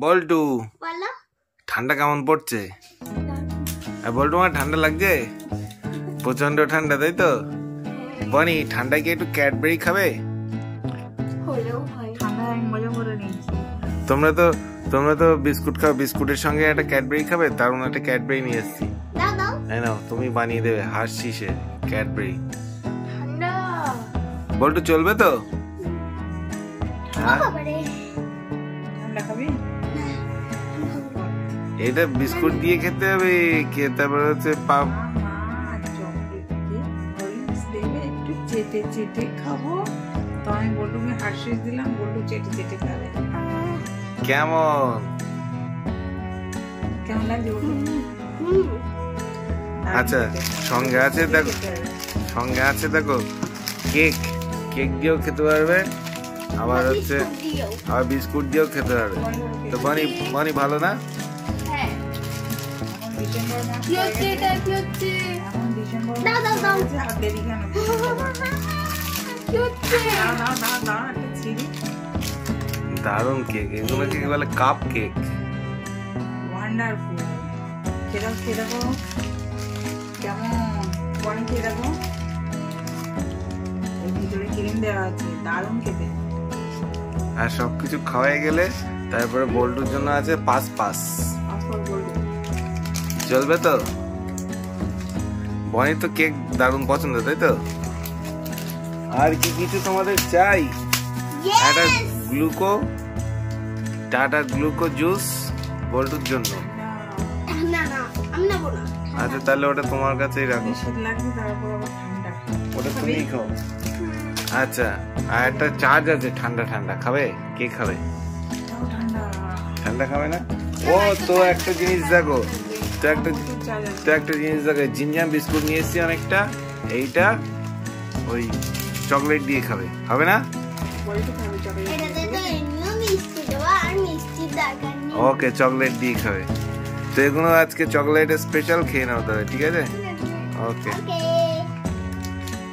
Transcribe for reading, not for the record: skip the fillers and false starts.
বল্টু ঠান্ডা কেমন পড়ছে? বল্টু আমার ঠান্ডা লাগছে, প্রচন্ড ঠান্ডা, তাই তো? বনি ঠান্ডায় কি একটু ক্যাডবেরি খাবে? তোমরা তো বিস্কুট খাও, বিস্কুটের সঙ্গে একটা ক্যাডবেরি খাবে, তার মধ্যে একটা ক্যাডবেরি নিয়ে এসেছি। নাও তুমি বানিয়ে দেবে হার্শিসের ক্যাডবেরি। বল্টু চলবে তো? এটা বিস্কুট দিয়ে খেতে হবে, তারপরে হচ্ছে একটু চেটে চেটে খাবো। তো আমি বল্টুকে হার্শিস দিলাম, বল্টু চেটে চেটে খাবে। কেমন লাগছে? আচ্ছা, সঙ্গে আছে দেখো কেক দিয়েও খেতে পারবে, আবার হচ্ছে বিস্কুট দিয়েও খেতে পারবে। তো বনি ভালো না? দারুন কেক, এগুলো কেক বলে কাপ কেক। ওয়ান্ডারফুল। খেয়ে দেখো কেমন, বনি খেয়ে দেখো। এর ভিতরে ক্রিম দেওয়া আছে, দারুন খেতে। আর সবকিছু খাওয়াই গেলে তারপরে বল্টুর জন্য আছে পাস। চলবে তো? বনি তো কেক দারুন পছন্দ, তাই তো? আর কি কিছু তোমাদের চাই? একটা টাটা গ্লুকো জুস বল্টুর জন্য। আচ্ছা তাহলে ওটা তোমার কাছেই রাখো, ওটা তুমিই খাও। আচ্ছা, আর একটা চার্জ আছে ঠান্ডা খাবে? কে খাবে? ঠান্ডা খাবে না? ও তো একটা জিনিস দেখো, জিঞ্জাম বিস্কুট নিয়ে এসেছি অনেকটা, এইটা ওই চকলেট দিয়ে খাবে, হবে না? ওকে, চকলেট দিয়ে খাবে। তো এগুলো আজকে চকলেটের স্পেশাল খেয়ে নাও তবে, ঠিক আছে? ওকে।